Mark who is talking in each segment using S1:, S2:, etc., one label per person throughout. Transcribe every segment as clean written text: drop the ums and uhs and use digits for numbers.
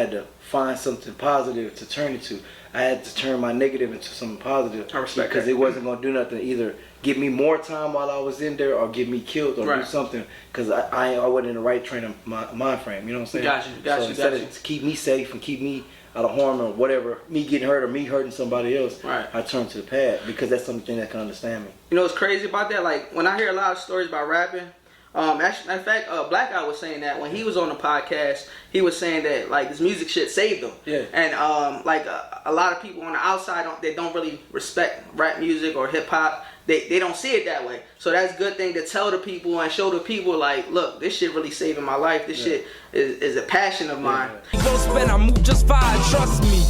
S1: I had to find something positive to turn it to. I had to turn my negative into something positive.
S2: I respect
S1: because
S2: that.
S1: it wasn't gonna do nothing. Either give me more time while I was in there, or get me killed, or do something. Because I wasn't in the right train of mind frame. You know what I'm saying?
S2: Got you.
S1: Instead of to keep me safe and keep me out of harm or whatever, me getting hurt or me hurting somebody else, I turn to the pad because that's something that can understand me.
S2: You know what's crazy about that? Like when I hear a lot of stories about rapping. Actually, in fact, Black Guy was saying that when he was on the podcast, he was saying that like this music shit saved him.
S1: Yeah.
S2: And like a lot of people on the outside they don't really respect rap music or hip hop. They don't see it that way. So that's a good thing to tell the people and show the people like, look, this shit really saving my life. This shit is a passion of mine.
S3: I move just fine, trust me.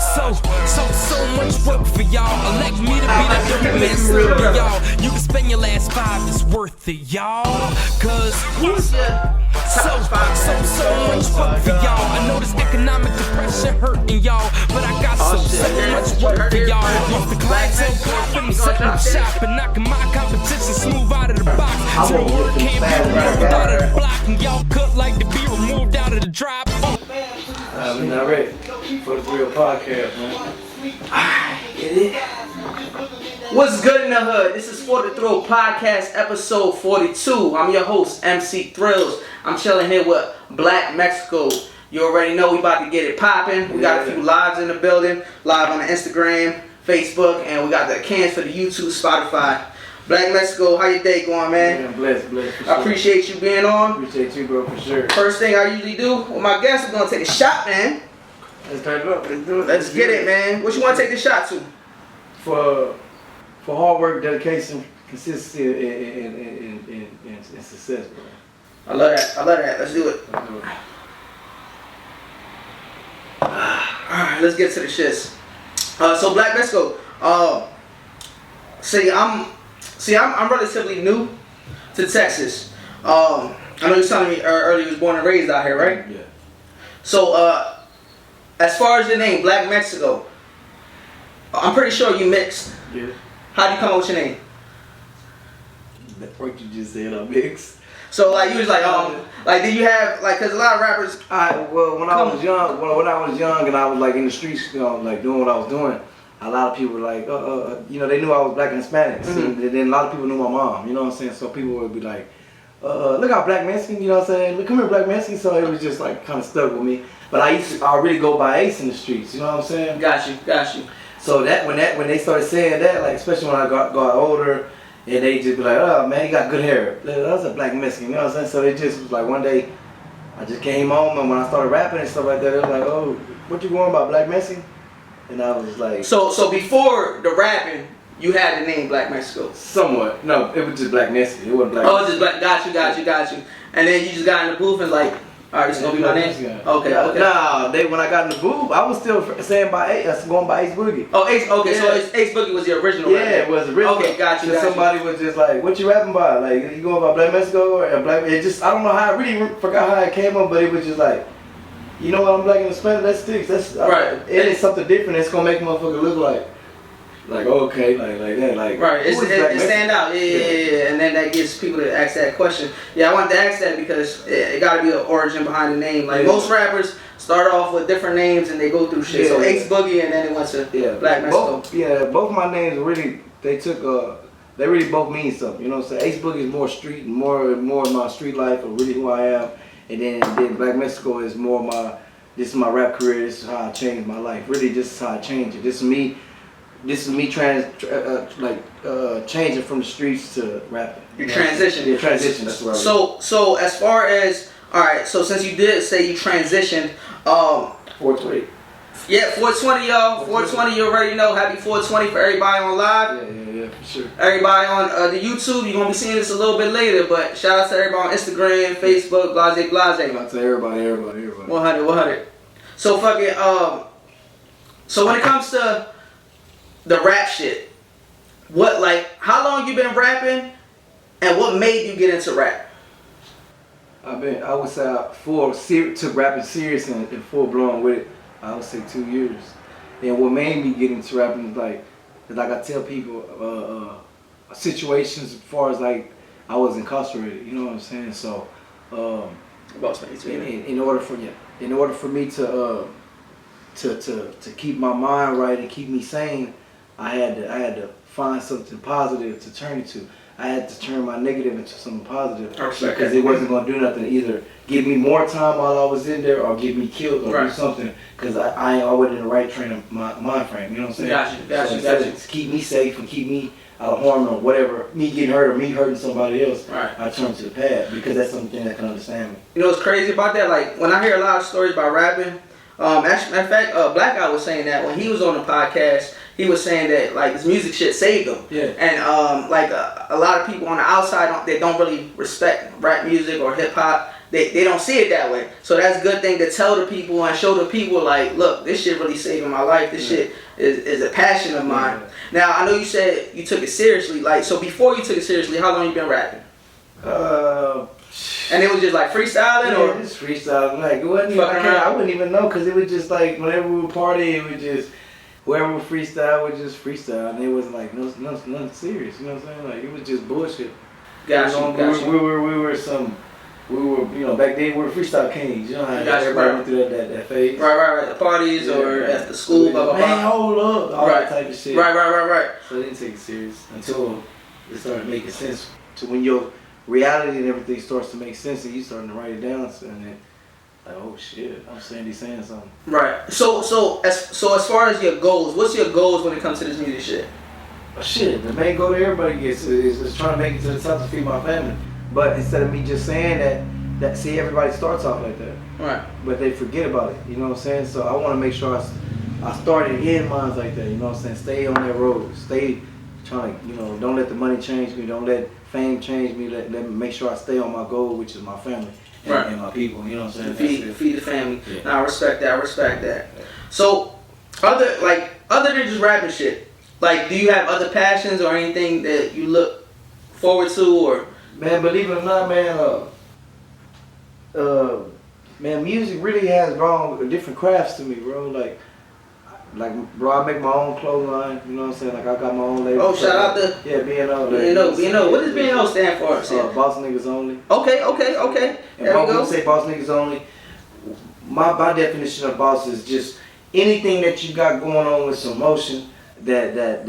S3: So much work for y'all. Elect me to be the dirty man serving y'all. You can spend your last 5, it's worth it, y'all. Cause so much work for y'all. I know this economic depression hurting y'all, but I got so much work for y'all. Off the clientele popping, setting up shop and knocking my competition smooth out of the box. So the work can't be removed out of the block, and y'all cut like to be removed out of the drop.
S1: We're not ready for the real podcast, man.
S2: Get it? What's good in the hood? This is For the Thrill Podcast, episode 42. I'm your host, MC Thrillz. I'm chilling here with Black Mexico. You already know we about to get it popping. We got a few lives in the building, live on the Instagram, Facebook, and we got the cans for the YouTube, Spotify. Black Mexico, how your day going, man?
S1: Yeah, blessed.
S2: I appreciate you being on.
S1: Appreciate you, bro, for sure.
S2: First thing I usually do with my guests, we're gonna take a shot, man.
S1: Let's turn it up. Let's do it.
S2: Let's get it, man. What you want to take the shot to?
S1: For hard work, dedication, consistency, and success, bro.
S2: I love that. Let's do it. Alright, let's get to the shits. So Black Mexico, I'm relatively new to Texas. I know you were telling me earlier you was born and raised out here, right?
S1: Yeah.
S2: So as far as your name, Black Mexico, I'm pretty sure you mixed.
S1: Yeah.
S2: How do you come up with your name?
S1: What you just said, I mixed.
S2: So like you was like did you have like, cause a lot of rappers.
S1: When I was young and I was like in the streets, you know, like doing what I was doing, a lot of people were like, you know, they knew I was black and Hispanic.
S2: Mm-hmm.
S1: And then a lot of people knew my mom, you know what I'm saying? So people would be like, look out, Black Mexican, you know what I'm saying? Look, come here, Black Mexican. So it was just like kind of stuck with me. But I really go by Ace in the streets, you know what I'm saying?
S2: Got you.
S1: So when they started saying that, like especially when I got older, and they just be like, oh man, he got good hair. That's a Black Mexican, you know what I'm saying? So they just was like, one day, I just came home and when I started rapping and stuff like that, they was like, oh, what you going about, Black Mexican? And I was like,
S2: so before the rapping, you had the name Black Mexico.
S1: Somewhat. No, it was just Black Mexican. It wasn't Black.
S2: Oh, it's just Black. Got you. And then you just got in the booth and like, all right, this is gonna be my name. Okay.
S1: Nah, when I got in the booth, I was still saying going by Aceboogie.
S2: Oh, Ace. Okay,
S1: yeah.
S2: So Aceboogie was your original.
S1: Yeah, it was original.
S2: Okay, got you.
S1: Somebody was just like, "What you rapping by? Like, you going by Black Mexico or Black?" It just, I don't know how. I really forgot how it came up, but it was just like, you know what, I'm Black and Hispanic. That sticks. That's right. It is something different. It's gonna make motherfucker look like okay, like that, like
S2: right. It stand out, yeah. And then that gets people to ask that question. Yeah, I wanted to ask that because it got to be an origin behind the name. Like most rappers start off with different names and they go through shit. So Aceboogie and then it went to Black Mexico.
S1: Both my names really they really both mean something. You know what I'm saying? Aceboogie is more street, more of my street life, or really who I am, and then Black Mexico is more this is my rap career. This is how I changed my life. Really, this is how I changed it. This is me changing from the streets to rapping.
S2: Your transition.
S1: Yeah, transition. That's what I
S2: mean. So as far as so since you did say you transitioned,
S1: 420.
S2: Yeah, 420, y'all. 420, you already know. Happy 420 for everybody on live.
S1: Yeah, for sure.
S2: Everybody on the YouTube, you're gonna be seeing this a little bit later, but shout out to everybody on Instagram, Facebook, blase.
S1: Shout out to everybody.
S2: 100. So fucking so when it comes to the rap shit, how long you been rapping, and what made you get into rap?
S1: I would say took rapping serious and full blown with it. I would say 2 years. And what made me get into rapping is like I tell people, situations as far as like I was incarcerated. You know what I'm saying? So
S2: Boss man,
S1: in order for me to keep my mind right and keep me sane, I had to find something positive to turn it to. I had to turn my negative into something positive because it wasn't going to do nothing. Either give me more time while I was in there or get me killed or do something because I ain't always in the right train of my mind frame. You know what I'm saying? Got you. To keep me safe and keep me out of harm or whatever, me getting hurt or me hurting somebody else, I turn to the path because that's something that can understand me.
S2: You know what's crazy about that? Like when I hear a lot of stories about rapping, actually, matter of fact, Black Guy was saying that when he was on the podcast. He was saying that like this music shit saved him.
S1: Yeah.
S2: And like a lot of people on the outside, they don't really respect rap music or hip hop. They don't see it that way. So that's a good thing to tell the people and show the people like, look, this shit really saving my life. This shit is a passion of mine. Now I know you said you took it seriously. Like so before you took it seriously, how long you been rapping? And it was just like freestyling or
S1: just freestyling. Like it wasn't even, I wouldn't even know because it was just like whenever we would party, it was just. Whoever would freestyle would just freestyle, and it wasn't like nothing serious. You know what I'm saying? Like it was just bullshit.
S2: Gotcha.
S1: We were you know back then we were freestyle kings. You know how everybody went through that phase.
S2: Right. At the parties or at the school, blah blah blah.
S1: Man, hold up, all that type of shit.
S2: Right.
S1: So I didn't take it serious until it started making sense. To when your reality and everything starts to make sense, and you starting to write it down, and then. Like, oh shit, I'm saying something.
S2: Right. So as far as your goals, what's your goals when it comes to this music shit?
S1: Shit, the main goal that everybody gets is trying to make it to the top to feed my family. But instead of me just saying that see everybody starts off like that.
S2: Right.
S1: But they forget about it. You know what I'm saying? So I want to make sure I started in minds like that. You know what I'm saying? Stay on that road. Stay trying to don't let the money change me. Don't let fame change me. Let me make sure I stay on my goal, which is my family. And my people, you know what I'm saying?
S2: Feed the family. Yeah. Nah, I respect that. Yeah. So, other than just rapping shit, like, do you have other passions or anything that you look forward to, or?
S1: Man, believe it or not, man, music really has brought different crafts to me, bro. Like, bro, I make my own clothing line, you know what I'm saying? Like, I got my own label.
S2: Oh, shout out to...
S1: Yeah, B&O.
S2: B&O. What does B&O stand for?
S1: Boss Niggas Only.
S2: Okay.
S1: And there we go. Say Boss Niggas Only. My definition of boss is just anything that you got going on with some motion that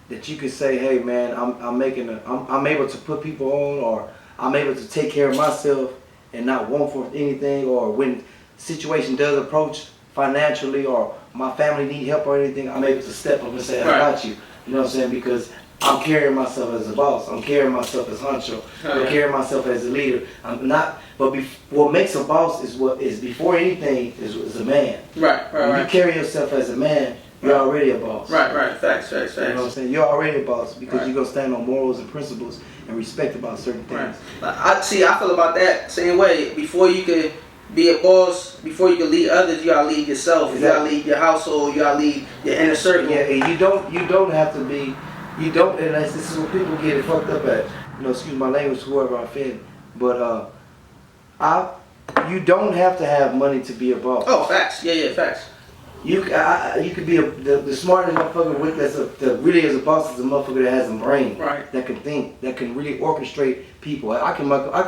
S1: you could say, hey, man, I'm able to put people on, or I'm able to take care of myself and not want for anything, or when situation does approach financially or my family need help or anything, I'm able to step up and say, I got you. You know what I'm saying? Because I'm carrying myself as a boss. I'm carrying myself as honcho. I'm carrying myself as a leader. I'm not, but what makes a boss is before anything is a man.
S2: Right.
S1: When you carry yourself as a man, you're already a boss.
S2: Right. Facts.
S1: You know what I'm saying? You're already a boss because you're going to stand on morals and principles and respect about certain things.
S2: Right. I feel about that same way. Before you could be a boss, before you can lead others, you gotta lead yourself. Exactly. You gotta lead your household. You gotta lead your inner circle.
S1: Yeah, and you don't have to be. You don't, and this is what people get it fucked up at. Excuse my language, whoever I offend, but you don't have to have money to be a boss.
S2: Oh, facts. Yeah, facts.
S1: You could be the smartest motherfucker that really is a boss is a motherfucker that has a brain,
S2: right?
S1: That can think, that can really orchestrate people. I can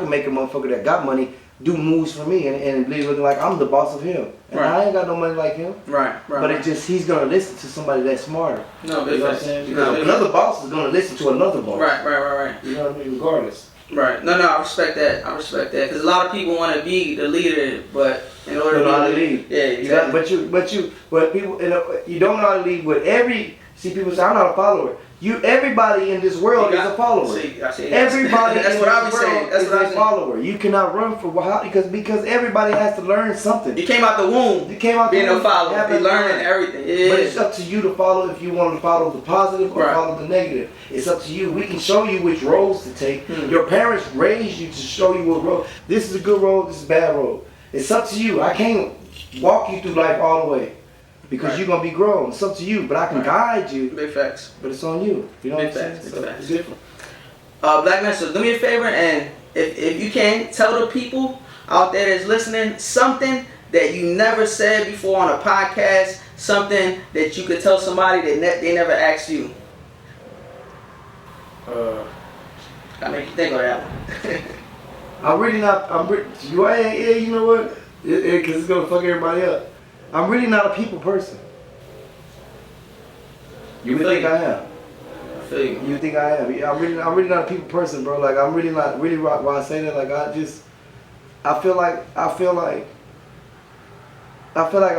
S1: make a motherfucker that got money do moves for me and be looking like I'm the boss of him. And I ain't got no money like him.
S2: Right.
S1: But it just, he's going to listen to somebody that's smarter.
S2: No,
S1: you know what I'm saying? Because another boss is going to listen to another boss.
S2: Right.
S1: You know what I mean? Regardless.
S2: Right. No, I respect that. Because a lot of people want to be the leader, but in order to
S1: lead.
S2: Yeah, exactly.
S1: But people, you don't know how to lead with people say, I'm not a follower. Everybody in this world is a follower. Everybody in this world is a follower. You cannot run for because everybody has to learn something.
S2: You came out the womb. Being a follower. You're learning everything. Yeah.
S1: But it's up to you to follow if you want to follow the positive or follow the negative. It's up to you. We can show you which roads to take. Your parents raised you to show you what road. This is a good road. This is a bad road. It's up to you. I can't walk you through life all the way. Because you're going to be grown. It's up to you. But I can guide you.
S2: Big facts.
S1: But it's on you. You know what I'm saying?
S2: Big facts.
S1: It's different.
S2: Black Mexico, do me a favor, and if you can, tell the people out there that's listening something that you never said before on a podcast, something that you could tell somebody that they never asked you. I make you think of that one.
S1: I'm really not. You know what? Because it's gonna fuck everybody up. I'm really not a people person. You think I am?
S2: I feel you.
S1: You think I am? I'm really not a people person, bro. Like I'm really not. Really, why I say that? Like I feel like a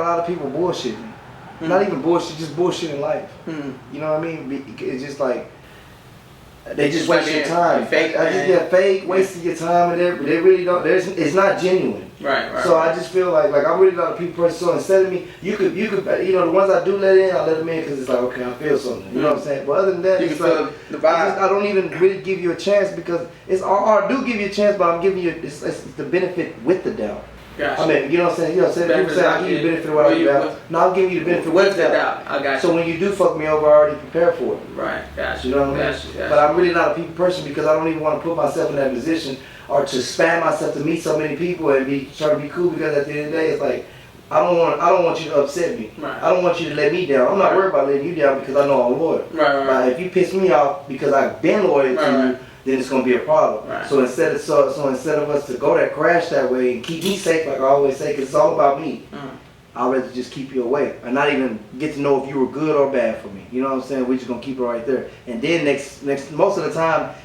S1: lot of people bullshitting. Not even bullshit, just bullshit in life. You know what I mean? It's just like they just waste your time.
S2: Fake,
S1: fake, wasting your time, and they really don't. It's not genuine.
S2: Right.
S1: So I just feel like I'm really not a people person. So instead of me, you could, the ones I do let in, I let them in because it's like, okay, I feel something. You know what I'm saying? But other than that, it's like
S2: the vibe.
S1: I don't even really give you a chance because I do give you a chance, but I'm giving you it's the benefit with the doubt.
S2: Gotcha.
S1: I mean, you know what I'm saying? People say I give you the benefit of what I give out. No, I'm giving you the benefit with the doubt.
S2: I got you.
S1: So when you do fuck me over, I already prepared for it.
S2: Right, gotcha.
S1: You know what I mean? But I'm really not a people person because I don't even want to put myself in that position or to spam myself to meet so many people and be trying to be cool because at the end of the day, it's like I don't want you to upset me.
S2: Right.
S1: I don't want you to let me down. I'm not worried about letting you down because I know I'm loyal.
S2: Right.
S1: But if you piss me off because I've been loyal to you, then it's gonna be a problem.
S2: Right.
S1: So instead of us to go that crash that way and keep me safe, like I always say, because it's all about me. I'd rather just keep you away and not even get to know if you were good or bad for me. You know what I'm saying? We're just gonna keep it right there. And then next most of the time,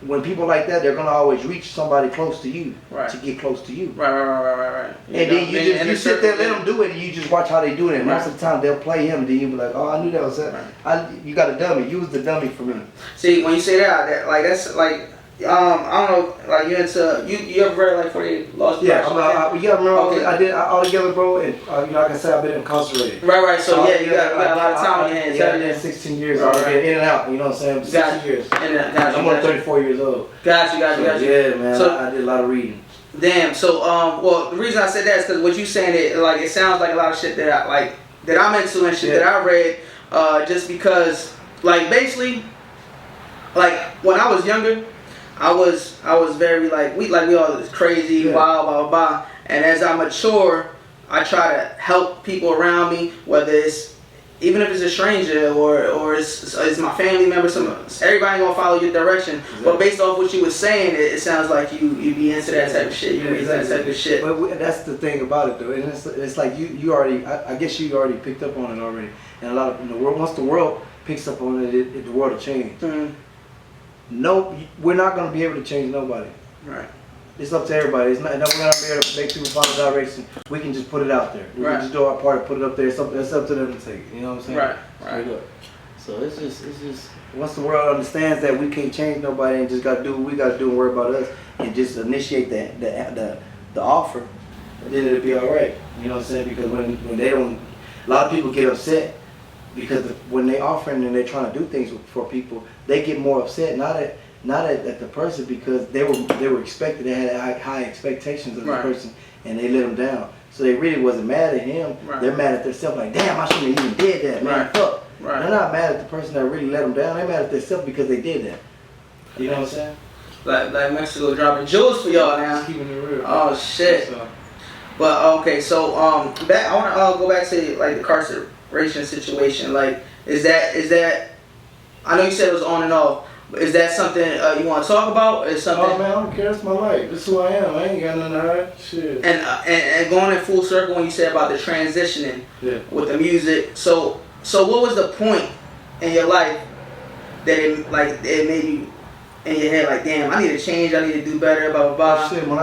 S1: when people like that, they're gonna always reach somebody close to you to get close to you.
S2: Right.
S1: And then you sit there, let them do it, and you just watch how they do it. And most of the time, they'll play him. Then you be like, oh, I knew that was that. You got a dummy. You was the dummy for me.
S2: See, when you say that like that's like. I don't know, like you ever read like 48 Laws?
S1: Yeah, all together, bro, and like I said, I've been incarcerated.
S2: Right. So you got a lot of time on your hands.
S1: Yeah, I did 16 years. I've been in and out. You know what I'm saying? 16 years. I'm only 34 years old.
S2: Got you.
S1: Yeah, man. So I did a lot of reading.
S2: Damn. So well, the reason I said that is because what you saying it sounds like a lot of shit that I'm into and shit that I read. Just because basically when I was younger. I was very we all this crazy, wild, blah, blah, blah. And as I mature, I try to help people around me, whether it's, even if it's a stranger or it's my family member, everybody gonna follow your direction. Exactly. But based off what you were saying, it sounds like you be into that type of shit. You be into that type of shit.
S1: But that's the thing about it though. And it's like you already, I guess you already picked up on it already. And a lot of, in the world, once the world picks up on it, the world will change. No, we're not going to be able to change nobody.
S2: Right.
S1: It's up to everybody. We're not going to be able to make people follow direction. We can just put it out there. We can just do our part, put it up there. It's up to them to take it. You know what I'm saying?
S2: Right.
S1: Straight up. So it's just once the world understands that we can't change nobody and just got to do what we got to do and worry about us and just initiate the offer, then it'll be all right. You know what I'm saying? Because when they don't, a lot of people get upset. Because when they offering and they're trying to do things for people, they get more upset. Not at the person because they were expected. They had high expectations of the person, and they let them down. So they really wasn't mad at him. Right. They're mad at themselves. Like, damn, I shouldn't have even did that, man. Fuck. Right. They're not mad at the person that really let them down. They're mad at themselves because they did that. You know what I'm saying? Like
S2: Mexico dropping jewels for y'all now.
S1: Just keeping it real.
S2: Oh shit. But okay, so I want to go back to the incarceration situation. Like, is that? I know you said it was on and off, but is that something you want to talk about? Is something?
S1: Oh man, I don't care. It's my life. This is who I am. I ain't got nothing to hide. Shit.
S2: And going in full circle when you said about the transitioning with the music. So what was the point in your life that it made you in your head like, damn, I need to change. I need to do better. Blah blah blah.
S1: When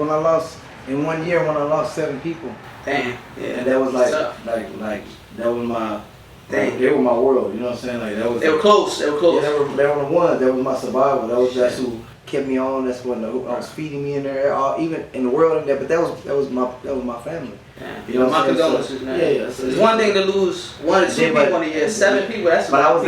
S1: I lost in 1 year, when I lost 7 people.
S2: Damn. Yeah.
S1: And that was like that was my. They were my world, you know what I'm saying? Like that was.
S2: They were close. They were close.
S1: Yeah, they were the ones. That was my survival. That's who kept me on. That's when I was feeding me in there, even in the world. But that was my family.
S2: Yeah.
S1: You know
S2: my condolences, man. Yeah.
S1: So
S2: it's one thing to lose 1 or 2 people in a year. 7 people. That's.
S1: But I was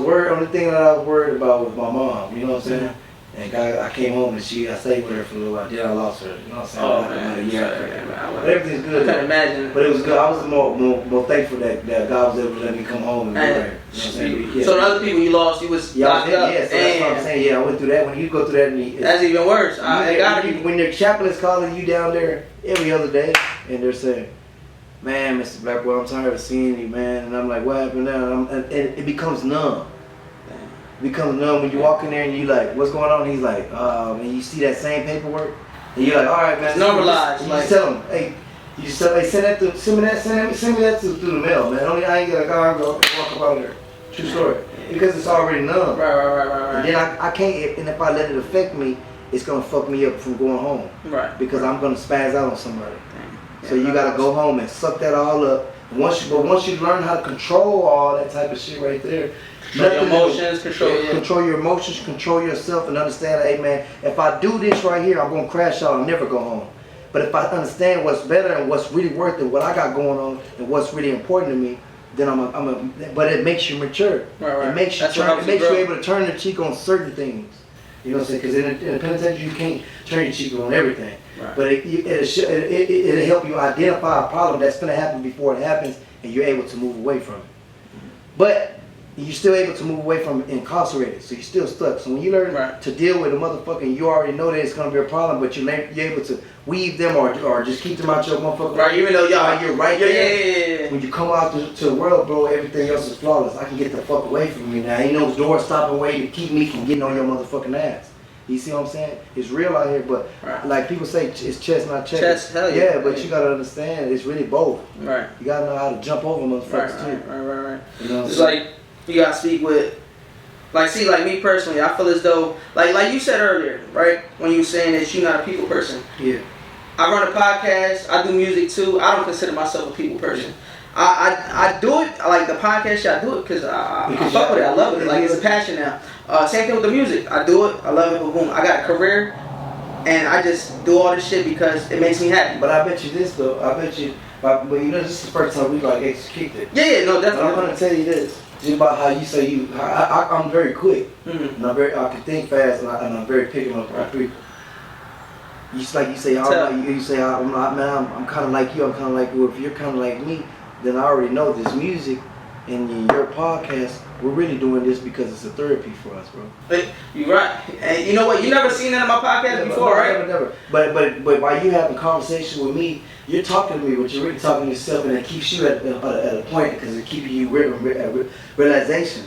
S1: worried. Only thing that I was worried about was my mom. You know what I'm saying? And I came home and I stayed with her for a little while. Then I lost her. You know what I'm saying? But everything's good.
S2: I can imagine.
S1: But it was good. I was more thankful that God was able to let me come home and be right. You know what I'm saying?
S2: So the other people you lost, you was locked up.
S1: Yeah, so that's what I'm saying. Yeah, I went through that. When you go through that,
S2: that's even worse.
S1: When your chaplain is calling you down there every other day, and they're saying, "Man, Mr. Blackwell, I'm tired of seeing you, man." And I'm like, "What happened now?" And it becomes numb. become numb when you walk in there and you like, what's going on? He's like, and you see that same paperwork, and you're like, all right, man.
S2: It's normalized.
S1: You just tell him, hey, you just tell, hey, send me that through the mail, man. I ain't gonna go walk up out there. True story. Because it's already numb.
S2: Right.
S1: And then I can't, and if I let it affect me, it's gonna fuck me up from going home.
S2: Right.
S1: Because I'm gonna spaz out on somebody.
S2: Yeah,
S1: So you gotta go home and suck that all up. Once you learn how to control all that type of shit right there,
S2: control your emotions,
S1: control your emotions, control yourself, and understand that, hey man, if I do this right here, I'm gonna crash out. I'll never go home. But if I understand what's better and what's really worth it, what I got going on, and what's really important to me, then but it makes you mature.
S2: Right.
S1: It makes you able to turn the cheek on certain things. You know what I'm saying? Because in the penitentiary, you can't turn your cheek on everything.
S2: Right.
S1: But it'll help you identify a problem that's going to happen before it happens, and you're able to move away from it. But you're still able to move away from incarcerated, so you're still stuck. So when you learn to deal with a motherfucker, you already know that it's going to be a problem, but you're able to weave them or just keep them out your motherfucker.
S2: Right, even though you're
S1: right there.
S2: Yeah.
S1: When you come out to the world, bro, everything else is flawless. I can get the fuck away from you now. Ain't no door stopping way to keep me from getting on your motherfucking ass. You see what I'm saying? It's real out here, but like people say, it's chest, not chest.
S2: Chest, hell yeah.
S1: But you gotta understand, it's really both.
S2: Right.
S1: You gotta know how to jump over motherfuckers too.
S2: Right.
S1: You know
S2: it's like you gotta speak with, like me personally, I feel as though, like you said earlier, right? When you were saying that you're not a people person.
S1: Yeah.
S2: I run a podcast, I do music too. I don't consider myself a people person. I do it, like the podcast shit, I do it because I fuck with it, I love it. Like it's a passion now. Same thing with the music. I do it, I love it, but boom. I got a career and I just do all this shit because it makes me happy.
S1: But I bet you this though, but you know, this is the first time we like kicked it.
S2: Yeah, no, definitely.
S1: But I'm gonna tell you this. Just about how you say I'm very quick.
S2: Mm-hmm.
S1: And I can think fast and I'm very picky on people. Just like you say, I'm kind of like you. I'm kind of like you. If you're kind of like me, then I already know this music and your podcast. We're really doing this because it's a therapy for us, bro.
S2: You're right. And you know what? You never seen that in my podcast before, right?
S1: Never. But while you having a conversation with me, you're talking to me, but you're really talking to yourself, and it keeps you at a point because it keeps you realization.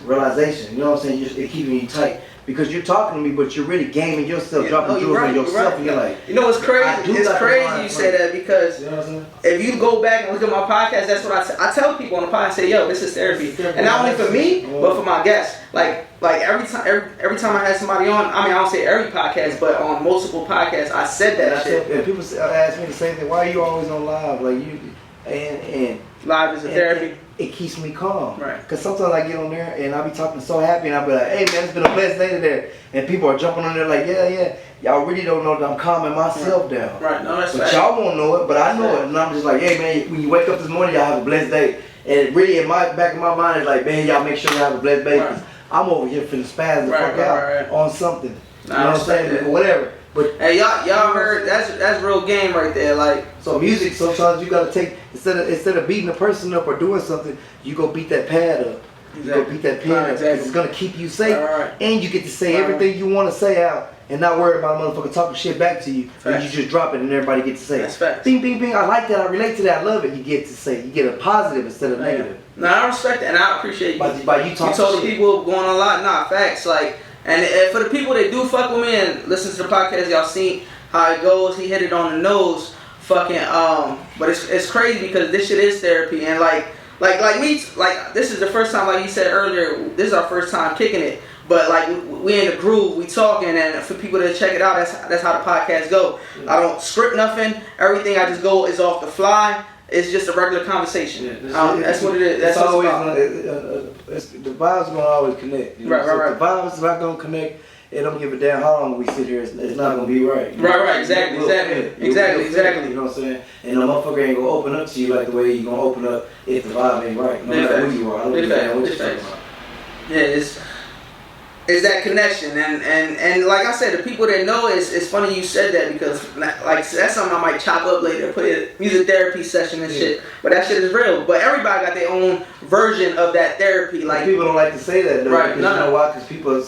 S1: You know what I'm saying? It keeping you tight. Because you're talking to me, but you're really gaming yourself, dropping jewels on yourself, and you're like,
S2: you know what's crazy? It's crazy you say that because
S1: you know what I'm saying?
S2: If you go back and look at my podcast, that's what I tell people on the podcast. I say, yo, this is therapy, and not only for me, but for my guests. Like every time I had somebody on, I mean, I don't say every podcast, but on multiple podcasts, I said that shit.
S1: And people ask me the same thing. Why are you always on live? Like you, and
S2: live is a therapy.
S1: It keeps me calm.
S2: Right.
S1: Because sometimes I get on there and I be talking so happy and I be like, hey man, it's been a blessed day today. And people are jumping on there like, yeah. Y'all really don't know that I'm calming myself down.
S2: Right. No, that's
S1: but
S2: right.
S1: Y'all won't know it, but I know it. And I'm just like, hey man, when you wake up this morning, y'all have a blessed day. And really in my back of my mind is like, man, y'all make sure you have a blessed day. Because I'm over here finna spaz the fuck out on something. You know what I'm saying? Or whatever. But
S2: hey, y'all heard that's real game right there. Like,
S1: so music, sometimes you gotta take instead of beating a person up or doing something, you go beat that pad up. You go beat that pen up. Exactly. It's gonna keep you safe, and you get to say everything you want to say out, and not worry about a motherfucker talking shit back to you. And you just drop it, and everybody gets to say.
S2: That's facts.
S1: Bing, bing, bing. I like that. I relate to that. I love it. You get to say. You get a positive instead of negative.
S2: No, I respect that, and I appreciate you.
S1: By you talking.
S2: You told the people going on a lot. Nah, facts. Like, and for the people that do fuck with me and listen to the podcast, y'all seen how it goes. He hit it on the nose. Fucking but it's crazy because this shit is therapy, and like me, like this is the first time, like you said earlier, this is our first time kicking it, but like we in the groove, we talking, and for people to check it out, that's how the podcast go. I don't script nothing, everything I just go is off the fly. It's just a regular conversation. That's what it is. That's
S1: always
S2: the
S1: vibes gonna always connect. You know?
S2: Right.
S1: If the vibes is not gonna connect, it don't give a damn how long we sit here. It's not gonna be right. You know?
S2: Right. Exactly.
S1: You know what I'm saying? And the motherfucker ain't gonna open up to you like the way you gonna open up if the vibe ain't right. No matter who you are. I don't understand what you're talking about.
S2: Yeah, it's that connection, and like I said, the people that know, it's funny you said that because like that's something I might chop up later, put a music therapy session and shit. But that shit is real. But everybody got their own version of that therapy. Like
S1: people don't like to say that though.
S2: Right?
S1: You know why? Because people are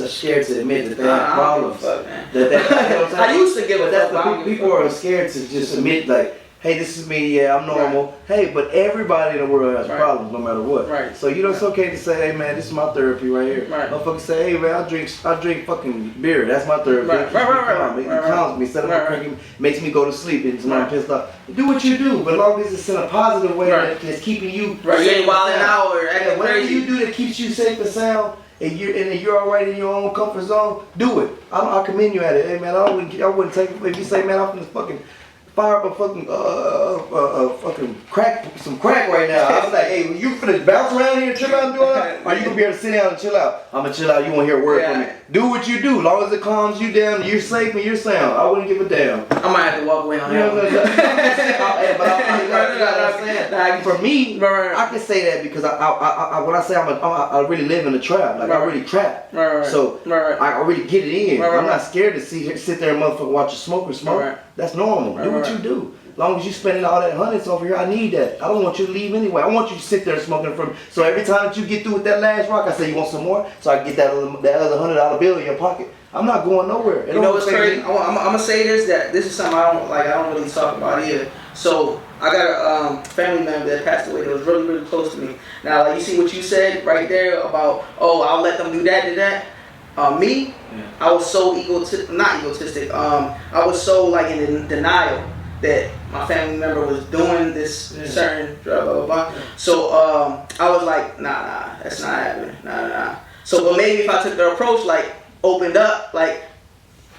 S1: scared to admit that they have problems.
S2: Fuck, man.
S1: I
S2: used to give a fuck.
S1: People are scared to just admit like, hey, this is me, yeah, I'm normal. Hey, but everybody in the world has problems no matter what.
S2: Right.
S1: So you know it's okay to say, hey man, this is my therapy right here.
S2: Right.
S1: Motherfucker say, hey man, I drink fucking beer. That's my therapy.
S2: Right.
S1: It calms me, set up cranky, makes me go to sleep, and when I'm pissed off. Do what you do, but as long as it's in a positive way that's keeping you
S2: right. You ain't wilding out or acting
S1: whatever
S2: crazy.
S1: you do that keeps you safe and sound, and you're all right in your own comfort zone, do it. I commend you at it. Hey man, I wouldn't take it if you say, man, I'm from this fucking fire up a fucking fucking some crack right now. I was like, hey, you finna bounce around here and chill out and do all that? Or you gonna be able to sit down and chill out? I'm gonna chill out. You won't hear a word from me. Do what you do. As long as it calms you down, you're safe and you're sound. I wouldn't give a damn.
S2: I might have to walk away on
S1: You know what I'm saying? For me,
S2: Right.
S1: I can say that because I when I say I really live in the trap. Like I really trap.
S2: Right.
S1: So I really get it in.
S2: Right.
S1: I'm not scared to sit there and motherfucker watch a smoker smoke.
S2: Right.
S1: That's normal. Do what you do. As long as you spending all that hundreds over here, I need that. I don't want you to leave anyway. I want you to sit there smoking from. So every time that you get through with that last rock, I say, you want some more? So I can get that other $100 bill in your pocket. I'm not going nowhere.
S2: You know what's crazy? I'm gonna say this, that this is something I don't really talk about either. So I got a family member that passed away that was really, really close to me. Now, like you see what you said right there about, oh, I'll let them do that. I was so not egotistic. I was so like in denial that my family member was doing this certain blah blah blah. So I was like, nah, that's not happening. Nah. So, but maybe if I took the approach, like opened up, like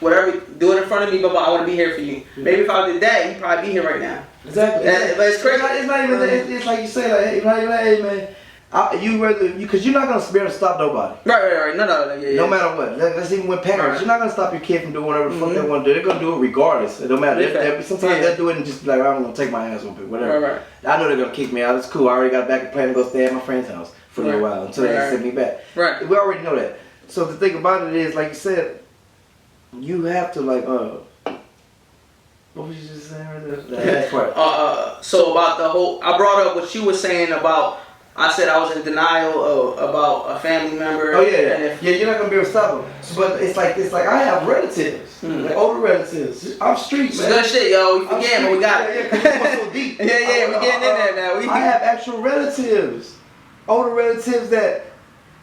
S2: whatever, do it in front of me, but I want to be here for you. Maybe if I did that, you'd probably be here right now.
S1: Exactly.
S2: But it's crazy.
S1: It's not even. It's like you say, like, hey man. Because you're not gonna be able to stop nobody.
S2: Right. No
S1: matter what. That's even with parents. You're not gonna stop your kid from doing whatever the fuck they want to do. They're gonna do it regardless. It don't matter. Sometimes they'll do it and just be like, I'm gonna take my ass with it, whatever.
S2: Right.
S1: I know they're gonna kick me out. It's cool. I already got a backup plan to go stay at my friend's house for a little while until they send me back.
S2: Right.
S1: We already know that. So the thing about it is, like you said, you have to what was you just saying right there? The last part.
S2: So about the whole, I brought up what you were saying about. I said I was in denial about a family member.
S1: Oh yeah. You're not gonna be able to stop them. But it's like I have relatives, like older relatives. I'm street, man.
S2: Good shit, yo. You forget, but we got it.
S1: Yeah, 'cause you went so deep.
S2: We getting in there now.
S1: I have actual relatives, older relatives that,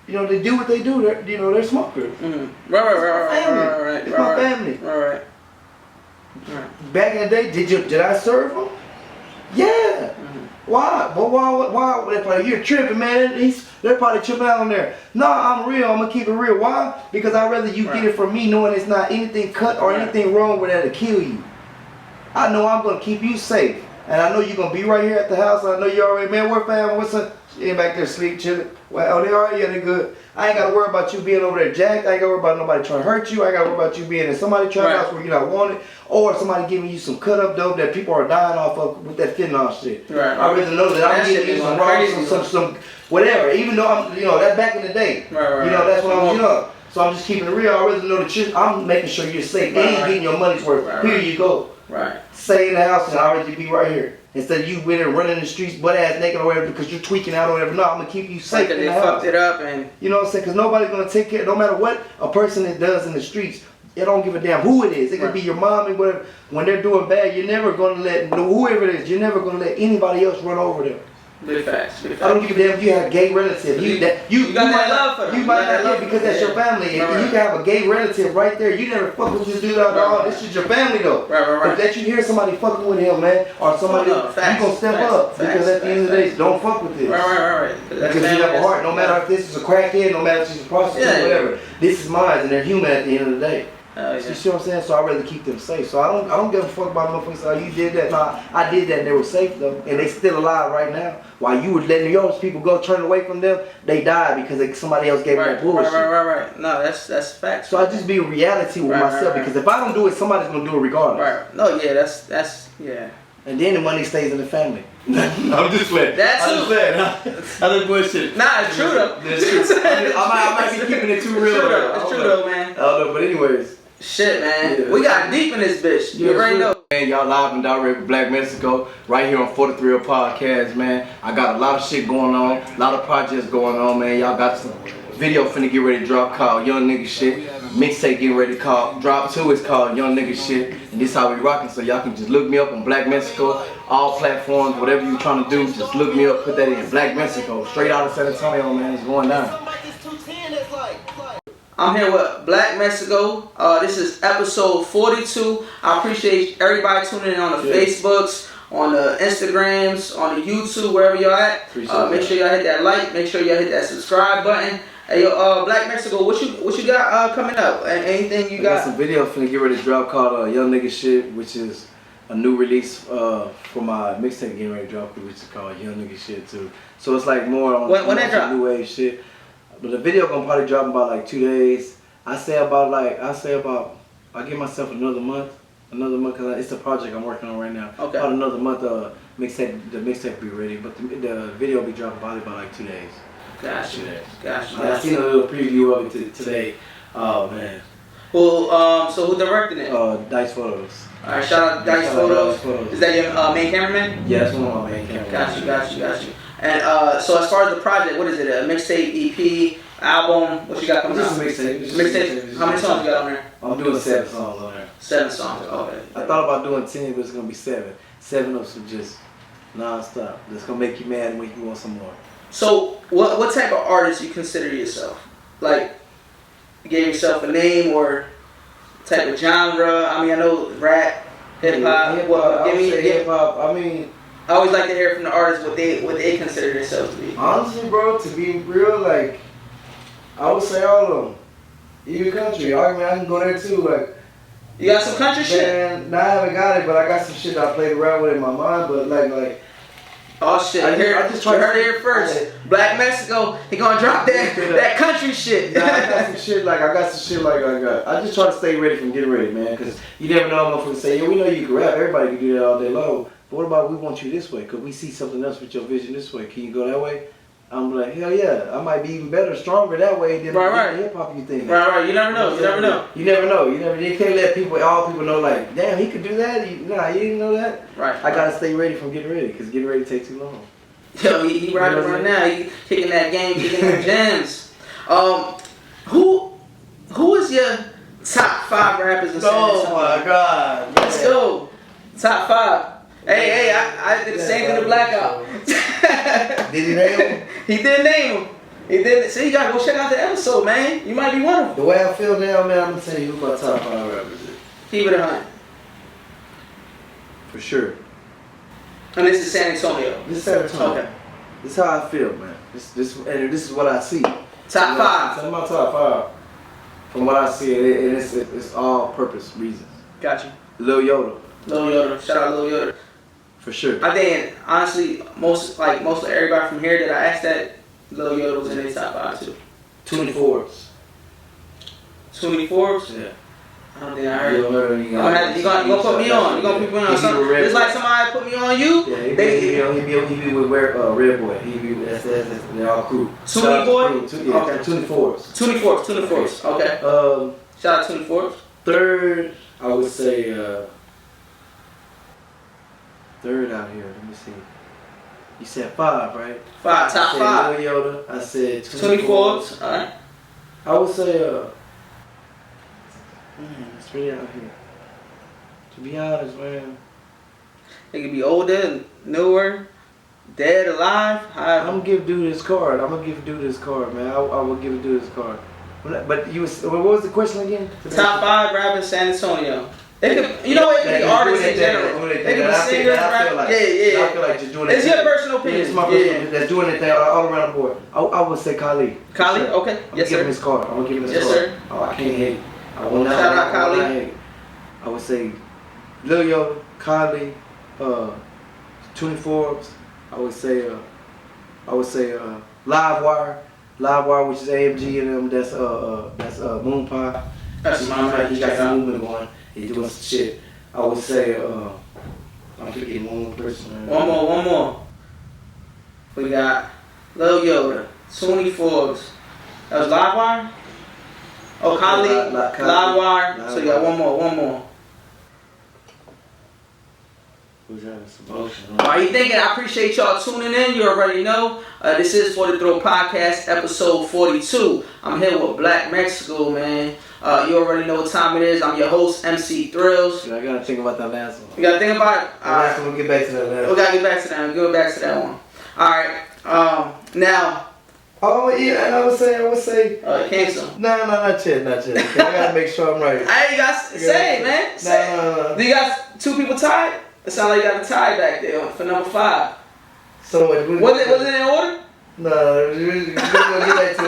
S1: they do what they do. They're smokers.
S2: Right.
S1: It's my family.
S2: Right.
S1: Back in the day, did I serve them? Yeah. Why? But why? You're tripping, man. They're probably tripping out on there. No, I'm real. I'm gonna keep it real. Why? Because I'd rather you get it from me, knowing it's not anything cut or anything wrong with that to kill you. I know I'm gonna keep you safe, and I know you're gonna be right here at the house. I know you already, man. We're family. What's up? You ain't back there sleep, chilling. Well, they alright. Yeah, they good. I ain't gotta worry about you being over there jacked. I ain't gotta worry about nobody trying to hurt you. I ain't gotta worry about you being in somebody's trap house where you're not wanted, or somebody giving you some cut up dope that people are dying off of with that fentanyl shit.
S2: Right.
S1: I rather know that I'm getting you some raw, some whatever. Even though I'm, that's back in the day.
S2: Right.
S1: That's when I was young. So I'm just keeping it real. I rather know that I'm making sure you're safe and getting your money's worth. Here you go.
S2: Right.
S1: Stay in the house and I'll already be right here. Instead of you with it running the streets butt ass naked or whatever because you're tweaking out or whatever. No, I'm gonna keep you safe in the house.
S2: They fucked it up and
S1: you know what I'm saying? Because nobody's gonna take care. No matter what a person that does in the streets, it don't give a damn who it is. It could be your mom and whatever. When they're doing bad, you're never gonna let whoever it is. You're never gonna let anybody else run over them.
S2: Big facts.
S1: I don't give a damn if you have gay relatives. You
S2: got that love for them.
S1: You might not because that's your family. Right. You can have a gay relative right there. You never fuck with this dude out there. This is your family though.
S2: Right.
S1: But that you hear somebody fucking with him, man, or somebody, you gonna step up because at the end of the day, don't fuck with this.
S2: Right.
S1: Because you have a heart. No matter if this is a crackhead, no matter if she's a prostitute, whatever. This is mine, and they're human at the end of the day. You see what I'm saying? So I'd rather keep them safe. So I don't give a fuck about motherfuckers say, oh, you did that. Nah, I did that and they were safe though. And they still alive right now. While you were letting those people go, turn away from them, they died because somebody else gave them that bullshit.
S2: Right. No, that's facts.
S1: So I just be in reality with myself because if I don't do it, somebody's gonna do it regardless.
S2: Right. No, yeah, that's.
S1: And then the money stays in the family. I'm just playing.
S2: That's
S1: I'm just playing. Other bullshit.
S2: Nah, it's true though.
S1: I might be keeping it too real.
S2: It's true though, man.
S1: I don't know, but anyways.
S2: Shit, man. We got deep in this bitch. You already know.
S1: Man, y'all live and direct with Black Mexico right here on For the Thrill Podcast, man. I got a lot of shit going on, a lot of projects going on, man. Y'all got some video finna get ready to drop called Young Nigga Shit. mixtape getting ready to drop 2 is called Young Nigga Shit, and this how we rocking. So y'all can just look me up on Black Mexico, all platforms, whatever you trying to do, just look me up, put that in Black Mexico, straight out of San Antonio, man. It's going down.
S2: I'm here with Black Mexico. This is episode 42. I appreciate everybody tuning in on the Facebooks, on the Instagrams, on the YouTube, wherever y'all at. Make sure y'all hit that like. Make sure y'all hit that subscribe button. Hey, yo, Black Mexico, what you got coming up? Anything you got?
S1: I got some video finna get ready to drop called Young Nigga Shit, which is a new release for my mixtape getting ready to drop, which is called Young Nigga Shit too. So it's like more on
S2: when that drop?
S1: New wave shit. But the video gonna probably drop in about like 2 days. I give myself another month, cause it's a project I'm working on right now.
S2: Okay.
S1: About another month, the mixtape be ready, but the video will be dropping probably about like 2 days.
S2: Gotcha.
S1: I seen a little preview of it today. Oh man.
S2: Well, so who directed it?
S1: Dice Photos.
S2: Alright, shout out Dice Photos. Is that your main cameraman?
S1: Yeah, that's one of my main cameramen.
S2: Got you. And so as far as the project, what is it? A mixtape, EP, album? What you got coming out?
S1: Just a mixtape.
S2: Mixtape. How many songs you got on there?
S1: I'm doing 7 songs on there.
S2: 7 songs. Okay.
S1: I thought about doing 10, but it's gonna be 7. 7 of some just non-stop. That's gonna make you mad and make you want some more.
S2: So what type of artist you consider yourself? Like, you gave yourself a name or type of genre? I mean, I know rap, hip hop.
S1: Hip hop. I mean,
S2: I always like to hear from the artists what they consider themselves to be.
S1: Honestly, bro, to be real, like, I would say all of them. Even country. I mean, I can go there too. Like,
S2: you got some country shit?
S1: Nah, I haven't got it, but I got some shit that I played around with in my mind. But like.
S2: Oh shit! I just heard it here first. Black Mexico, he gonna drop that country shit.
S1: Nah, I got some shit like I just try to stay ready from getting ready, man. Cause you never know. I'm gonna say, yeah, we know you can rap. Everybody can do that all day long. But what about we want you this way? Cause we see something else with your vision this way. Can you go that way? I'm like, hell yeah, I might be even better, stronger that way than the hip hop you think.
S2: Right. You never know.
S1: You can't let all people know like, damn, he could do that. You didn't know that.
S2: Right.
S1: I gotta stay ready from getting ready, cause getting ready takes too long.
S2: Yo, he rapping right now. He kicking that game, kicking them gems. Who is your top 5 rappers in San Antonio?
S1: Oh my God.
S2: Let's go. Top 5. Hey, I did the same thing to Blackout.
S1: Did he name him?
S2: He did name him. He did. So you gotta go check out the episode, man. You might be one of them.
S1: The way I feel now, man, I'm gonna tell you who my top 5 rappers is.
S2: Keep it in mind.
S1: For sure.
S2: And this is San Antonio.
S1: This is San Antonio.
S2: Okay.
S1: This is how I feel, man. This is what I see.
S2: Top 5.
S1: This is my top 5. From what I see, and it's all purpose reasons.
S2: Got you.
S1: Lil Yoda.
S2: Shout out Lil Yoda.
S1: For sure.
S2: I think honestly, most of everybody from here that I asked that, Lil Yoda was in their top 5 too.
S1: 24s.
S2: 24s?
S1: Yeah.
S2: I don't think I heard it.
S1: You
S2: gonna put me on. You gonna put me on. It's like somebody put me on you.
S1: Yeah, he be with Red Boy. He be with they're all crew.
S2: Toonie Boy?
S1: Okay. 24s.
S2: 24s. Okay. Shout out 24s.
S1: Third, I would say third out here. Let me see. You said 5, right?
S2: 5. Top 5.
S1: Lil Yoda. I said
S2: 24s. Alright.
S1: I would say it's really out here. To be honest, man.
S2: It could be older, newer, dead, alive.
S1: I'm gonna give dude his card. Man. I will give dude his card. But what was the question again?
S2: Top 5 rappers in San Antonio. It could be artists in general. It could be singers, rappers. Yeah.
S1: I feel like just doing
S2: it's your personal opinion.
S1: It's my personal opinion. That's doing it all around the board. I would say Kali.
S2: Kali?
S1: Sure.
S2: Okay.
S1: I'm gonna give him his card.
S2: Yes, sir.
S1: Oh, I can't hate.
S2: Shout out Kali.
S1: I would say Lil Yoda, Kali, 24s. I would say Livewire, which is AMG and them. That's Moon Pie.
S2: That's my
S1: He got some movement going. He's doing some shit. I would say I'm forgetting one more person.
S2: One more. We got Lil Yoda, 24s. That was Livewire? Oh, Kali, Livewire. So you got one more.
S1: Who's having some motion?
S2: While you thinking, I appreciate y'all tuning in. You already know. This is For The Throw Podcast, episode 42. I'm here with Black Mexico, man. You already know what time it is. I'm your host, MC Thrillz.
S1: I gotta think about that last one.
S2: You gotta think about it?
S1: Last one, we'll get back to that last
S2: We gotta get back to that. We'll get back to that one. Alright. Now.
S1: Oh, yeah, and I would say.
S2: Cancel.
S1: No, not yet. Okay, I gotta make sure I'm right.
S2: Hey, you guys, say it, man. Say
S1: No.
S2: Do you got two people tied? It sounds like you got a tie back there for number 5.
S1: So
S2: Was it in order?
S1: No, we'll get back to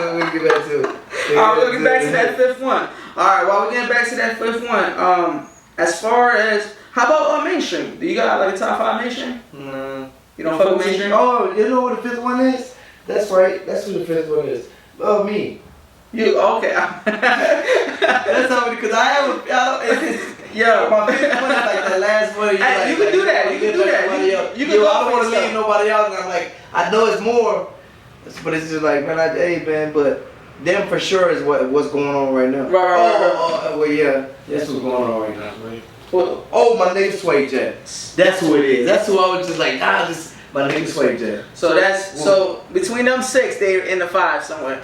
S1: it. Alright,
S2: we'll get back to that 5th one. Alright, while we're getting back to that 5th one, as far as, how about mainstream? Do you got like a top 5 mainstream?
S1: No.
S2: You don't fuck with mainstream?
S1: Oh, you know what the 5th one is? That's right. That's what the 5th one is. Oh, me.
S2: You okay?
S1: That's how because I don't.
S2: Yeah,
S1: my 5th one is like the last one.
S2: You can do that. You can do that. You can go
S1: I don't want to
S2: yourself.
S1: leave nobody out. And I'm like, I know it's more, but it's just like, man, hey, man, but them for sure is what's going on right now.
S2: Right.
S1: Well, yeah, that's what's going on right now. Right? Oh, my nigga Sway Jet. That's who it is. That's who I was just like, this my nigga Sway Jet.
S2: So between them 6, they're in the 5 somewhere.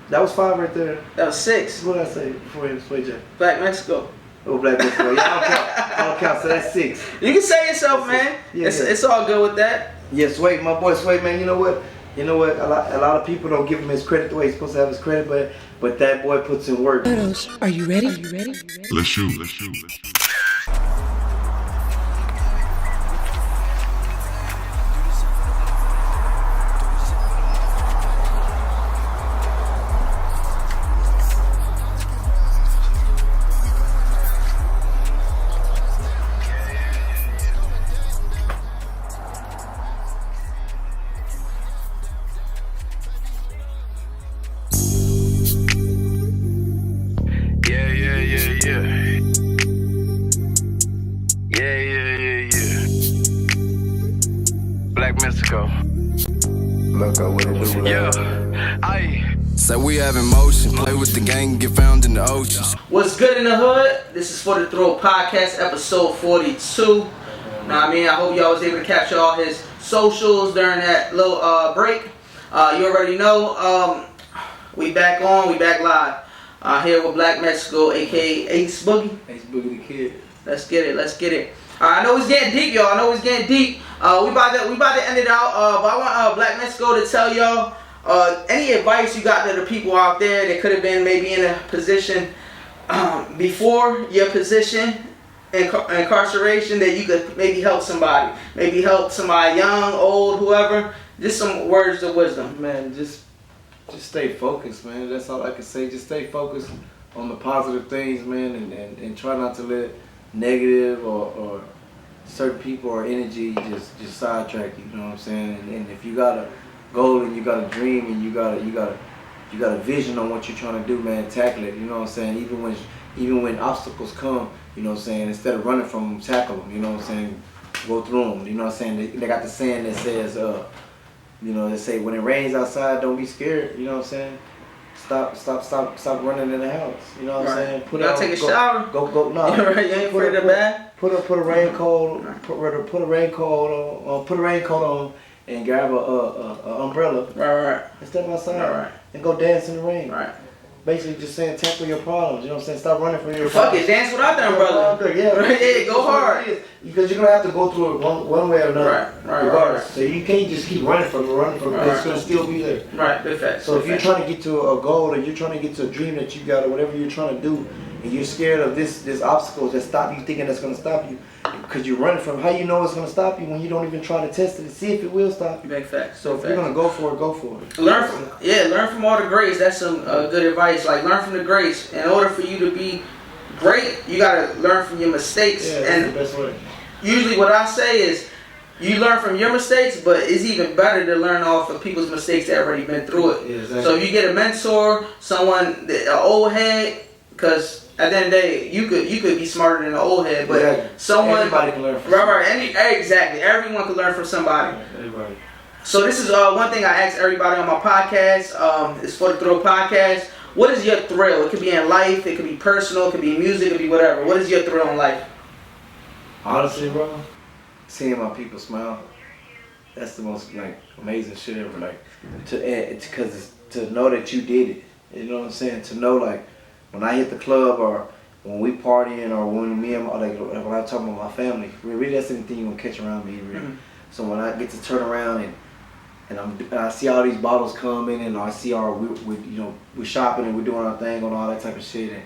S1: That was 5 right there.
S2: That was 6.
S1: What did I say before it was Sway Jet?
S2: Black Mexico.
S1: Oh, Black Mexico. Yeah, I don't count. So that's 6.
S2: You can say yourself, man. It's all good with that.
S1: Yeah, Sway, my boy Sway, man. You know what? A lot of people don't give him his credit the way he's supposed to have his credit, but that boy puts in work.
S4: Are you ready?
S5: Let's shoot. Black Mexico.
S1: Look at what it do.
S5: Yeah,
S3: Say we have emotion, play with the gang, get found in the oceans.
S2: What's good in the hood? This is For the Throw Podcast, episode 42. Now, I hope y'all was able to capture all his socials during that little break. You already know, we back live. Here with Black Mexico, aka Aceboogie.
S1: Aceboogie the Kid.
S2: Let's get it. I know it's getting deep, y'all. We about to end it out. But I want Black Mexico to tell y'all any advice you got to the people out there that could have been maybe in a position before your position incarceration that you could maybe help somebody young, old, whoever. Just some words of wisdom.
S1: Man, just stay focused, man. That's all I can say. Just stay focused on the positive things, man, and try not to let negative or certain people or energy just sidetrack you. You know what I'm saying? And if you got a goal and you got a dream and you got a vision on what you're trying to do, man, tackle it. You know what I'm saying? Even when obstacles come, you know what I'm saying? Instead of running from them, tackle them. You know what I'm saying? Go through them. You know what I'm saying? They got the saying that says, they say when it rains outside, don't be scared. You know what I'm saying? Stop running in the house. You know what I'm saying?
S2: You gotta take a shower.
S1: Go. No.
S2: You ain't afraid of that.
S1: Put a raincoat. Put a raincoat on. Put a raincoat on and grab a umbrella.
S2: Right.
S1: And step outside.
S2: Right.
S1: And go dance in the rain.
S2: Right.
S1: Basically, just saying tackle your problems. You know what I'm saying? Stop running from your
S2: Fuck
S1: problems.
S2: it, dance without the umbrella.
S1: Yeah,
S2: go hard.
S1: Because you're gonna have to go through it one way or another.
S2: Right.
S1: Regardless. So you can't just keep running from it. It's gonna still be there.
S2: Right, big facts.
S1: So if you're trying to get to a goal or you're trying to get to a dream that you got or whatever you're trying to do, and you're scared of this obstacle that stop you thinking that's gonna stop you, because you're running from, how you know it's gonna stop you when you don't even try to test it and see if it will stop you.
S2: Big facts.
S1: So if you're gonna go for it, go for it.
S2: Learn from all the greats. That's some good advice. Like, learn from the greats. In order for you to be great, you gotta learn from your mistakes.
S1: Yeah, that's the best way.
S2: Usually what I say is, you learn from your mistakes, but it's even better to learn off of people's mistakes that already been through it.
S1: Yeah, exactly.
S2: So if you get a mentor, someone, an old head, because at the end of the day, you could be smarter than an old head, but someone,
S1: everybody can learn from
S2: exactly. Everyone can learn from somebody.
S1: Everybody.
S2: So this is one thing I ask everybody on my podcast. It's For the Thrill Podcast. What is your thrill? It could be in life, it could be personal, it could be music, it could be whatever. What is your thrill in life?
S1: Honestly, bro, seeing my people smile, that's the most amazing shit ever. To know that you did it. You know what I'm saying? To know when I hit the club or when we partying or when me and when I'm talking about my family, really that's anything you gonna catch around me. Really. Mm-hmm. So when I get to turn around and I see all these bottles coming and I see we're shopping and we're doing our thing on all that type of shit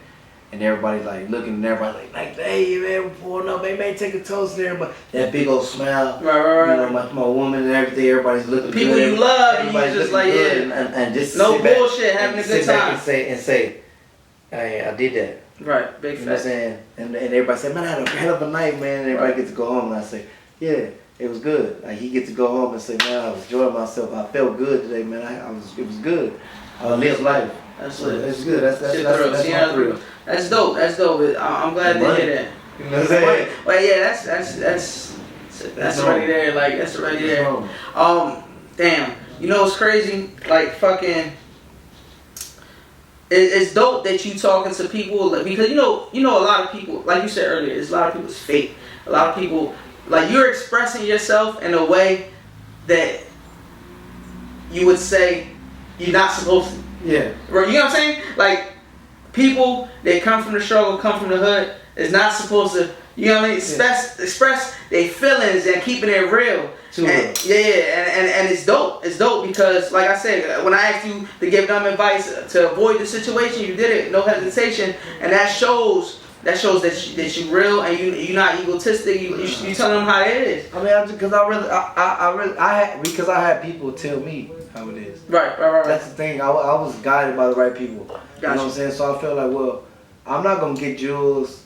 S1: and everybody's like looking and everybody's like hey man, we're pulling up, hey man, take a toast there, but that big old smile,
S2: right.
S1: You know, my woman and everything, everybody's looking
S2: people
S1: good.
S2: You love, and you just like
S1: and just
S2: no bullshit, having a good time.
S1: And say, hey, I did that.
S2: Right, big fact.
S1: You know what I'm saying? And everybody say, man, I had a hell of a night, man. And everybody gets to go home, and I say, yeah, it was good. Like he gets to go home and say, man, I was enjoying myself. I felt good today, man. It was good. I lived life. That's it. That's good. That's my thrill.
S2: That's dope. That's dope. I'm glad to hear that.
S1: You know what I'm saying?
S2: Well, yeah, that's right there. Like that's right there. Damn. You know what's crazy? Like fucking. It's dope that you talking to people because you know a lot of people, like you said earlier, there's a lot of people that's fake. A lot of people, like you're expressing yourself in a way that you would say you're not supposed to.
S1: Yeah.
S2: Right. You know what I'm saying? Like people that come from the struggle, come from the hood, is not supposed to. You know what I mean? Express their feelings and keeping it real. And it's dope. It's dope because, like I said, when I asked you to give them advice to avoid the situation, you did it, no hesitation, and that shows that you real and you're not egotistic. You tell them how it is.
S1: I mean, because I had people tell me how it is.
S2: Right.
S1: That's the thing. I was guided by the right people.
S2: Gotcha.
S1: You know what I'm saying? So I feel like, well, I'm not gonna get jewels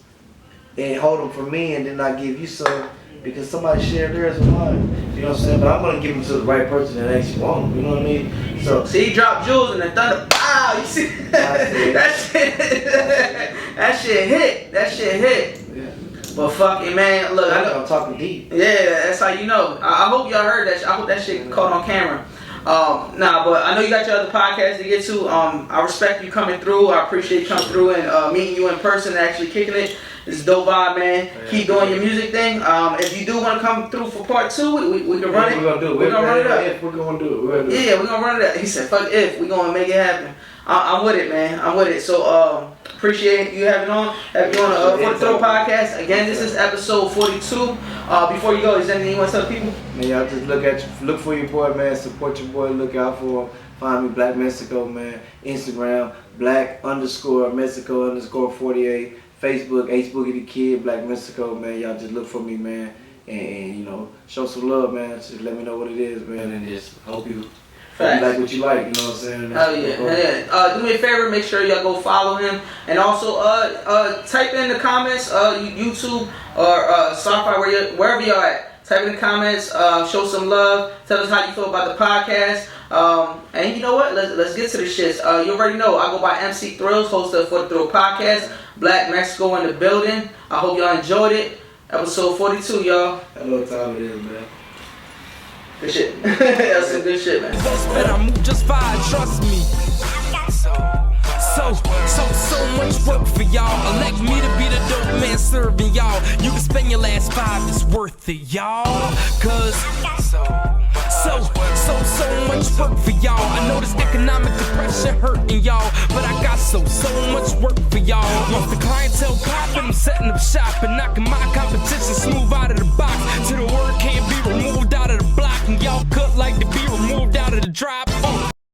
S1: and hold them for me and then not give you some because somebody shared theirs with mine. You know what I'm saying? But I'm gonna give them to the right person that actually want them. You know what I mean? So
S2: he dropped jewels and the thunder. Wow! You see that shit hit. That shit hit.
S1: Yeah.
S2: But fucking man, look,
S1: I'm talking deep.
S2: Yeah, that's how you know. I hope y'all heard that. I hope that shit caught on camera. But I know you got your other podcasts to get to. I respect you coming through. I appreciate you coming through and meeting you in person and actually kicking it. It's a dope vibe, man. Yeah, keep doing your music thing. If you do want to come through for part 2, we can run it.
S1: We're gonna do it.
S2: We're gonna run it up.
S1: If we're gonna do it.
S2: Yeah, we're gonna run it up. He said, "Fuck if we gonna make it happen." I'm with it, man. I'm with it. So appreciate you having you on For the Throw podcast. Again, this is episode 42. Before you go, is there anything you want to tell people?
S1: Man, y'all just look for your boy, man. Support your boy. Look out for him. Find me Black Mexico, man. Instagram Black_Mexico_48. Facebook Aceboogie the Kid, Black Mexico, man. Y'all just look for me, man. And you know, show some love, man. Just let me know what it is, man. And just hope you like what you like, you know what I'm saying?
S2: Oh yeah. Do me a favor, make sure y'all go follow him, and also type in the comments, YouTube or Spotify, wherever y'all at. Type in the comments, show some love, tell us how you feel about the podcast, and you know what? Let's get to the shits. You already know I go by MC Thrillz, host of For the Throw podcast. Black Mexico in the building. I hope y'all enjoyed it. Episode 42, y'all.
S1: I know what time it is, man.
S2: Good shit. That's some good shit, man.
S3: And I move just fine, trust me. So much work for y'all. Elect me to be the dope man serving y'all. You can spend your last 5, it's worth it, y'all. Cause so much work for y'all. I know this economic depression hurting y'all, but I got so much work for y'all. Once the clientele poppin', I'm setting up shop and knocking my competition